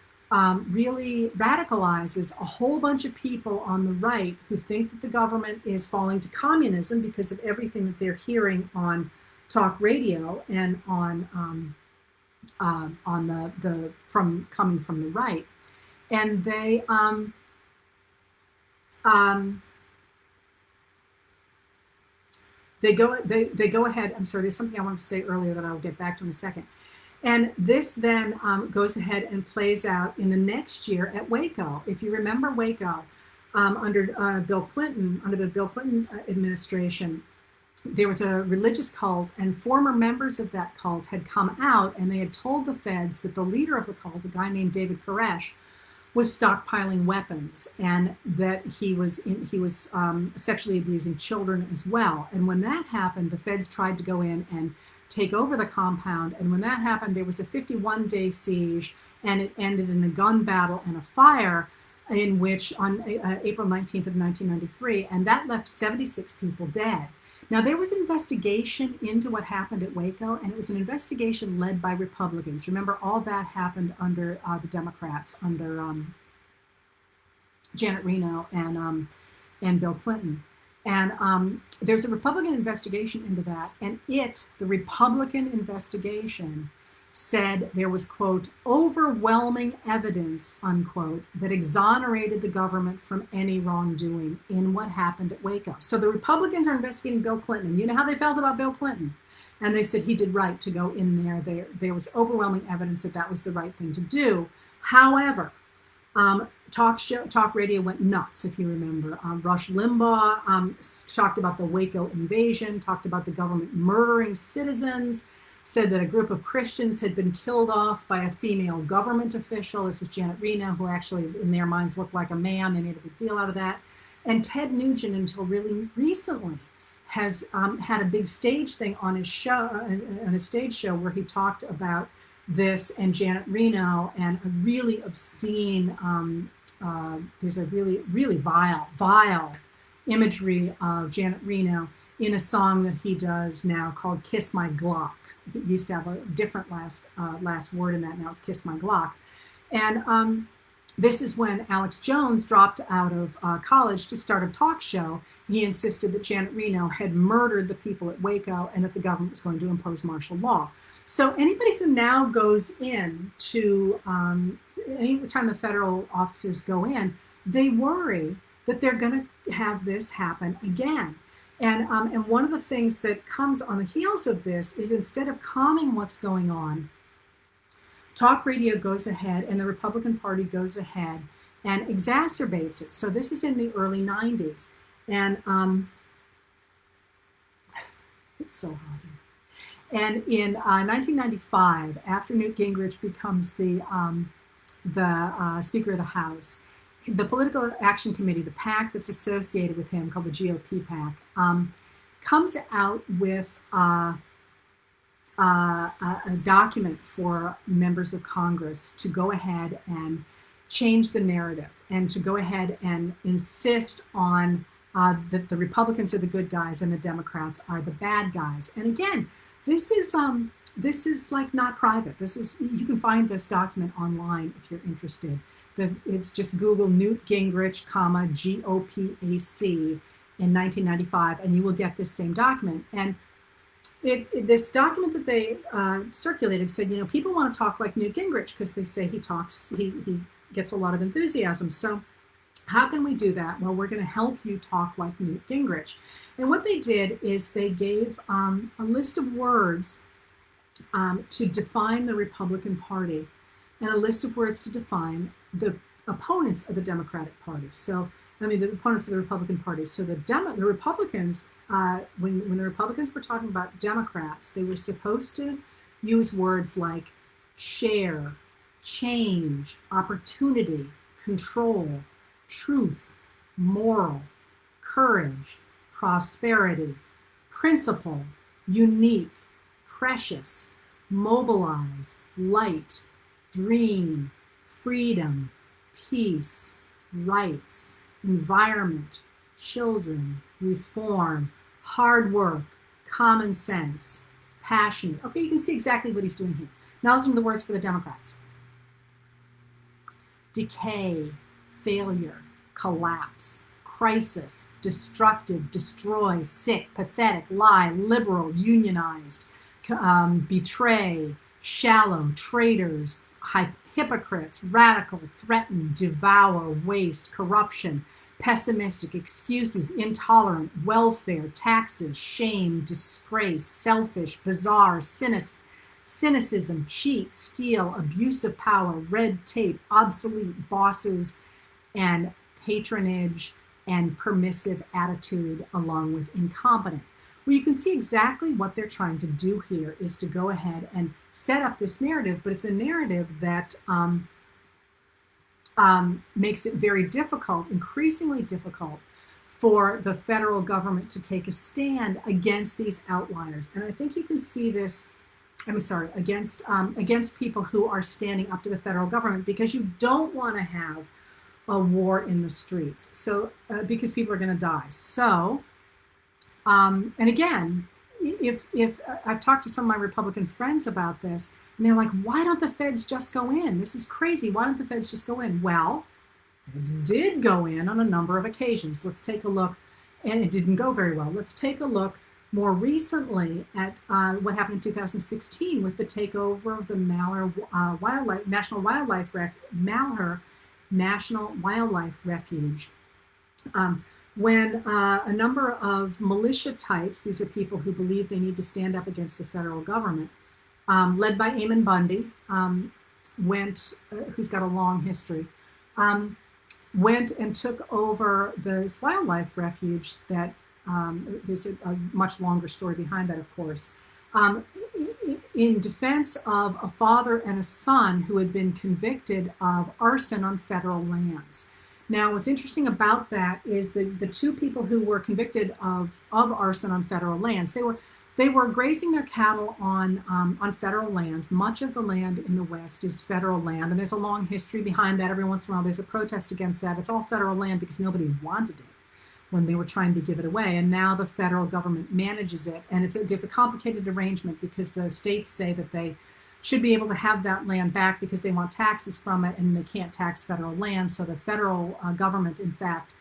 really radicalizes a whole bunch of people on the right who think that the government is falling to communism because of everything that they're hearing on talk radio and on coming from the right. And they go ahead. I'm sorry, there's something I wanted to say earlier that I'll get back to in a second. And this then goes ahead and plays out in the next year at Waco. If you remember Waco, under Bill Clinton, under the Bill Clinton administration, there was a religious cult, and former members of that cult had come out, and they had told the feds that the leader of the cult, a guy named David Koresh, was stockpiling weapons, and that he was sexually abusing children as well. And when that happened, the feds tried to go in and take over the compound. And when that happened, there was a 51-day siege, and it ended in a gun battle and a fire, in which on April 19th of 1993, and that left 76 people dead. Now, there was an investigation into what happened at Waco, and it was an investigation led by Republicans. Remember, all that happened under the Democrats, under Janet Reno and Bill Clinton. And there's a Republican investigation into that, and the Republican investigation, said there was, quote, overwhelming evidence, unquote, that exonerated the government from any wrongdoing in what happened at Waco. So the Republicans are investigating Bill Clinton. You know how they felt about Bill Clinton? And they said he did right to go in there. There was overwhelming evidence that was the right thing to do. However, talk radio went nuts, if you remember. Rush Limbaugh talked about the Waco invasion, talked about the government murdering citizens, said that a group of Christians had been killed off by a female government official. This is Janet Reno, who actually, in their minds, looked like a man. They made a big deal out of that. And Ted Nugent, until really recently, has had a big stage thing on his show, on a stage show, where he talked about this and Janet Reno, and a really obscene, there's a really, really vile imagery of Janet Reno in a song that he does now called Kiss My Glock. He used to have a different last word in that. Now it's Kiss My Glock. And This is when Alex Jones dropped out of college to start a talk show. He insisted that Janet Reno had murdered the people at Waco and that the government was going to impose martial law. So anybody who now goes in to, any time the federal officers go in, they worry that they're going to have this happen again. And one of the things that comes on the heels of this is, instead of calming what's going on, talk radio goes ahead and the Republican Party goes ahead and exacerbates it. So this is in the early 90s. And it's so hot here. And in 1995, after Newt Gingrich becomes the Speaker of the House, the Political Action Committee, the PAC that's associated with him, called the GOP Pact, comes out with a document for members of Congress to go ahead and change the narrative, and to go ahead and insist on that the Republicans are the good guys and the Democrats are the bad guys. And again, this is like not private. This is, you can find this document online if you're interested. It's just Google Newt Gingrich, GOP AC in 1995, and you will get this same document. And this document that they circulated said, you know, people want to talk like Newt Gingrich because they say he gets a lot of enthusiasm. So how can we do that? Well, we're going to help you talk like Newt Gingrich. And what they did is they gave a list of words to define the Republican Party, and a list of words to define the opponents of the Democratic Party. So, I mean, the opponents of the Republican Party. So the Republicans, when the Republicans were talking about Democrats, they were supposed to use words like share, change, opportunity, control, truth, moral, courage, prosperity, principle, unique, precious, mobilize, light, dream, freedom, peace, rights, environment, children, reform, hard work, common sense, passionate. Okay, you can see exactly what he's doing here. Now listen to the words for the Democrats. Decay, failure, collapse, crisis, destructive, destroy, sick, pathetic, lie, liberal, unionized, betray, shallow, traitors, hypocrites, radical, threaten, devour, waste, corruption, pessimistic, excuses, intolerant, welfare, taxes, shame, disgrace, selfish, bizarre, cynicism, cheat, steal, abuse of power, red tape, obsolete, bosses, and patronage, and permissive attitude, along with incompetent. Well, you can see exactly what they're trying to do here is to go ahead and set up this narrative, but it's a narrative that makes it very difficult, increasingly difficult, for the federal government to take a stand against these outliers. And I think you can see this, against people who are standing up to the federal government, because you don't want to have a war in the streets. So, because people are going to die. So, and again, if I've talked to some of my Republican friends about this, and they're like, why don't the feds just go in? This is crazy. Why don't the feds just go in? Well, feds did go in on a number of occasions. Let's take a look, and it didn't go very well. Let's take a look more recently at what happened in 2016 with the takeover of the Malheur National Wildlife Refuge. When a number of militia types, these are people who believe they need to stand up against the federal government, led by Bundy, who's got a long history, went and took over this wildlife refuge that, there's a much longer story behind that, of course, in defense of a father and a son who had been convicted of arson on federal lands. Now, what's interesting about that is that the two people who were convicted of arson on federal lands, they were grazing their cattle on federal lands. Much of the land in the West is federal land, and there's a long history behind that. Every once in a while, there's a protest against that. It's all federal land because nobody wanted it when they were trying to give it away, and now the federal government manages it. And there's a complicated arrangement because the states say that they should be able to have that land back because they want taxes from it, and they can't tax federal land. So the federal government, in fact,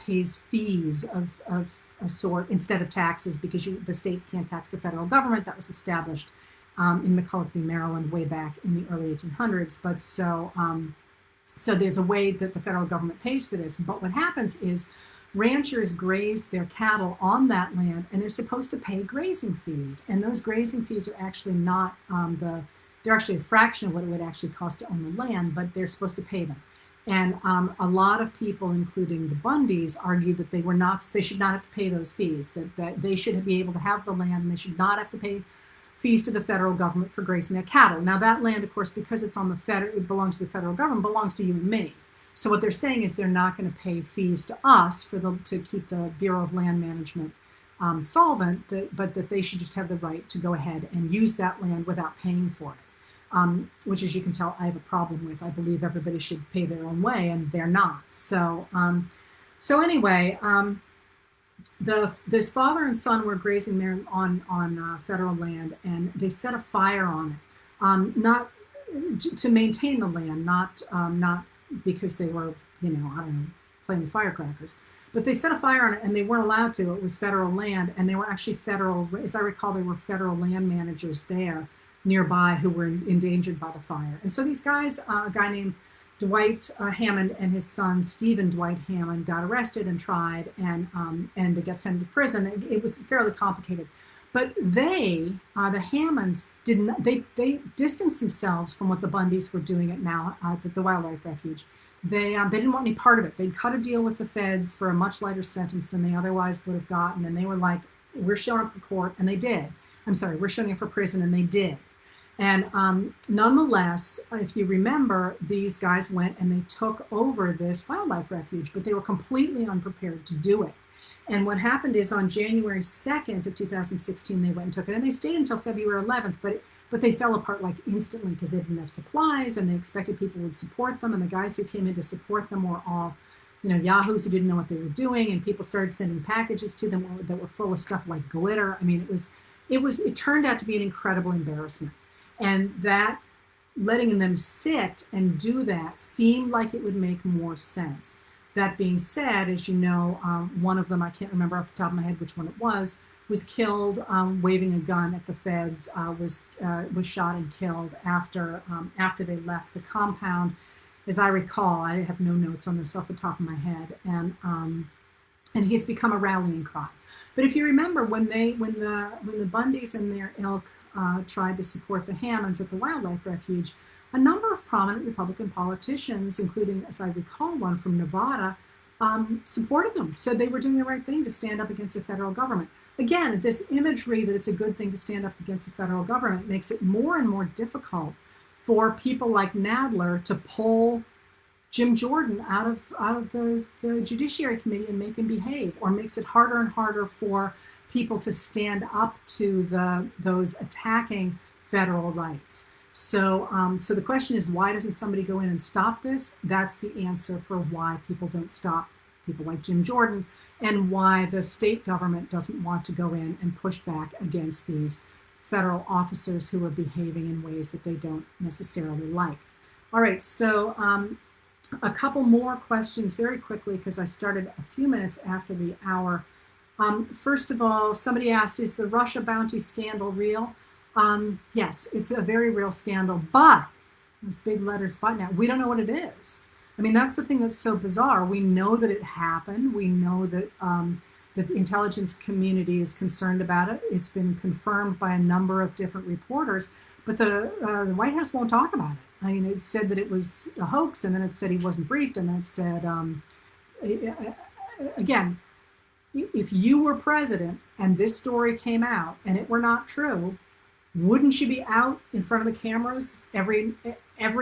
pays fees of a sort instead of taxes, because the states can't tax the federal government. That was established in McCulloch v. Maryland way back in the early 1800s. But so there's a way that the federal government pays for this. But what happens is ranchers graze their cattle on that land, and they're supposed to pay grazing fees. And those grazing fees are actually not they're actually a fraction of what it would actually cost to own the land, but they're supposed to pay them. And a lot of people, including the Bundys, argue that they should not have to pay those fees, that they should be able to have the land, and they should not have to pay fees to the federal government for grazing their cattle. Now that land, of course, because it belongs to the federal government, belongs to you and me. So what they're saying is they're not going to pay fees to us to keep the Bureau of Land Management solvent, but that they should just have the right to go ahead and use that land without paying for it. Which, as you can tell, I have a problem with. I believe everybody should pay their own way, and they're not. So anyway, this father and son were grazing there on federal land, and they set a fire on it, not to maintain the land, not because they were, I don't know, playing with firecrackers, but they set a fire on it, and they weren't allowed to. It was federal land, and they were actually federal, as I recall, they were federal land managers there nearby who were endangered by the fire. And so these guys, a guy named Dwight Hammond and his son Stephen Dwight Hammond, got arrested and tried, and they got sent to prison. It was fairly complicated, but the Hammonds didn't. They distanced themselves from what the Bundys were doing at the wildlife refuge. They didn't want any part of it. They cut a deal with the feds for a much lighter sentence than they otherwise would have gotten, and they were like, "We're showing up for court," and they did. We're showing up for prison, and they did. And nonetheless, if you remember, these guys went and they took over this wildlife refuge, but they were completely unprepared to do it. And what happened is on January 2nd of 2016, they went and took it, and they stayed until February 11th, but they fell apart like instantly because they didn't have supplies, and they expected people would support them, and the guys who came in to support them were all, yahoos who didn't know what they were doing, and people started sending packages to them that were full of stuff like glitter. I mean, it turned out to be an incredible embarrassment. And that letting them sit and do that seemed like it would make more sense. That being said, as you know, one of them, I can't remember off the top of my head which one it was killed waving a gun at the feds, was shot and killed after they left the compound. As I recall, I have no notes on this off the top of my head, and he's become a rallying cry. But if you remember, when the Bundys and their ilk tried to support the Hammonds at the wildlife refuge, a number of prominent Republican politicians, including, as I recall, one from Nevada, supported them, said they were doing the right thing to stand up against the federal government. Again, this imagery that it's a good thing to stand up against the federal government makes it more and more difficult for people like Nadler to pull Jim Jordan out of the Judiciary Committee and make him behave, or makes it harder and harder for people to stand up to those attacking federal rights. So the question is, why doesn't somebody go in and stop this? That's the answer for why people don't stop people like Jim Jordan, and why the state government doesn't want to go in and push back against these federal officers who are behaving in ways that they don't necessarily like. All right, so a couple more questions very quickly, because I started a few minutes after the hour. First of all, somebody asked, is the Russia bounty scandal real? Yes, it's a very real scandal, but, those big letters, but now, we don't know what it is. I mean, that's the thing that's so bizarre. We know that it happened. We know that that the intelligence community is concerned about it. It's been confirmed by a number of different reporters, but the White House won't talk about it. I mean, it said that it was a hoax, and then it said he wasn't briefed, and then it said, again, if you were president and this story came out and it were not true, wouldn't you be out in front of the cameras every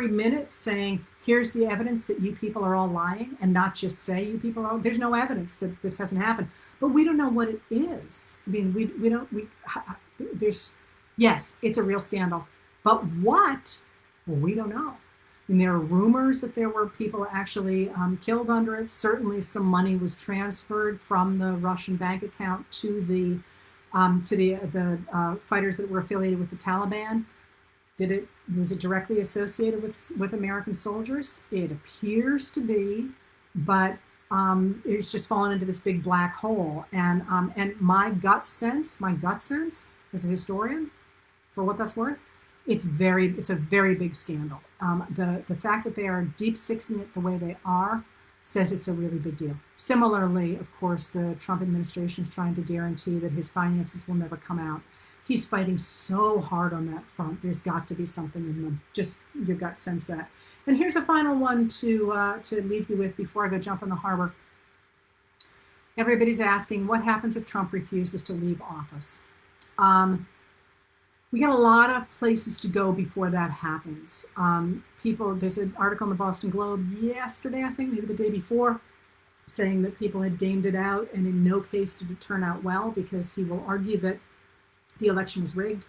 minute saying, here's the evidence that you people are all lying, and not just say you people are all, there's no evidence that this hasn't happened, but we don't know what it is. I mean, yes, it's a real scandal, but what? Well, we don't know. And there are rumors that there were people actually killed under it. Certainly some money was transferred from the Russian bank account to the fighters that were affiliated with the Taliban. Was it directly associated with American soldiers? It appears to be, but it's just fallen into this big black hole. And my gut sense as a historian, for what that's worth, it's a very big scandal. The fact that they are deep sixing it the way they are says it's a really big deal. Similarly, of course, the Trump administration is trying to guarantee that his finances will never come out. He's fighting so hard on that front. There's got to be something in them. Just your gut sense that. And here's a final one to leave you with before I go jump in the harbor. Everybody's asking, what happens if Trump refuses to leave office? We got a lot of places to go before that happens. There's an article in the Boston Globe yesterday, I think, maybe the day before, saying that people had gamed it out, and in no case did it turn out well, because he will argue that the election was rigged.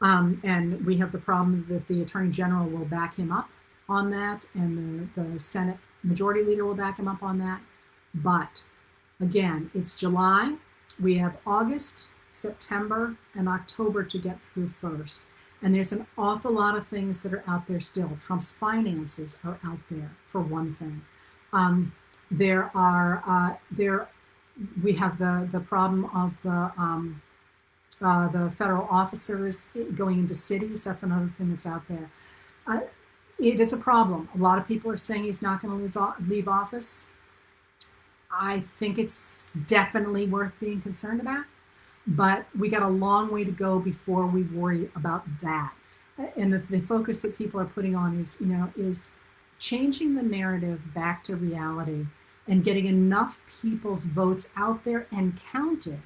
And we have the problem that the Attorney General will back him up on that, and the Senate Majority Leader will back him up on that. But again, it's July. We have August, September, and October to get through first. And there's an awful lot of things that are out there still. Trump's finances are out there, for one thing. We have the problem of the federal officers going into cities. That's another thing that's out there. It is a problem. A lot of people are saying he's not going to leave office. I think it's definitely worth being concerned about, but we got a long way to go before we worry about that. And the focus that people are putting on is changing the narrative back to reality and getting enough people's votes out there and counted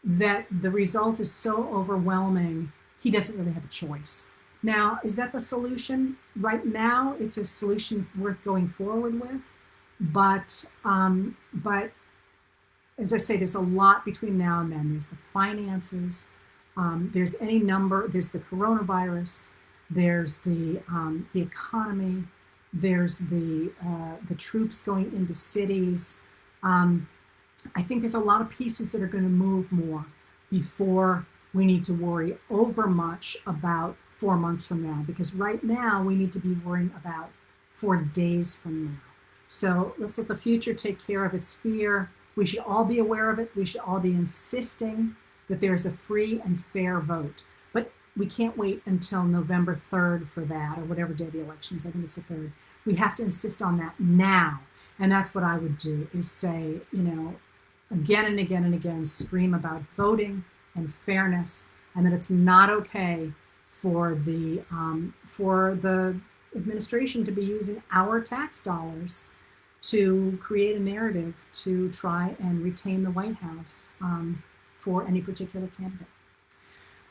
that the result is so overwhelming, he doesn't really have a choice. Now, is that the solution? Right now, it's a solution worth going forward with, but as I say, there's a lot between now and then. There's the finances, there's there's the coronavirus, there's the economy, there's the troops going into cities. I think there's a lot of pieces that are going to move more before we need to worry over much about 4 months from now, because right now we need to be worrying about 4 days from now. So let's let the future take care of its fear. We should all be aware of it. We should all be insisting that there's a free and fair vote. But we can't wait until November 3rd for that, or whatever day the election is. I think it's the 3rd. We have to insist on that now. And that's what I would do, is say, again and again and again, scream about voting and fairness, and that it's not okay for the administration to be using our tax dollars to create a narrative to try and retain the White House for any particular candidate.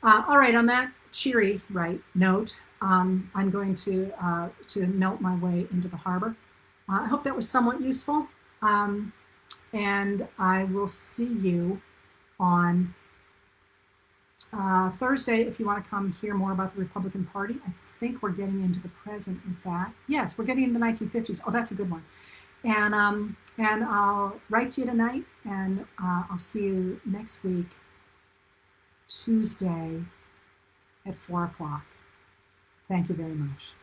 All right, on that cheery note, I'm going to melt my way into the harbor. I hope that was somewhat useful, and I will see you on Thursday if you want to come hear more about the Republican Party. I think we're getting into the present with that. Yes, we're getting into the 1950s. Oh, that's a good one. And I'll write to you tonight, and I'll see you next week, Tuesday at 4 o'clock. Thank you very much.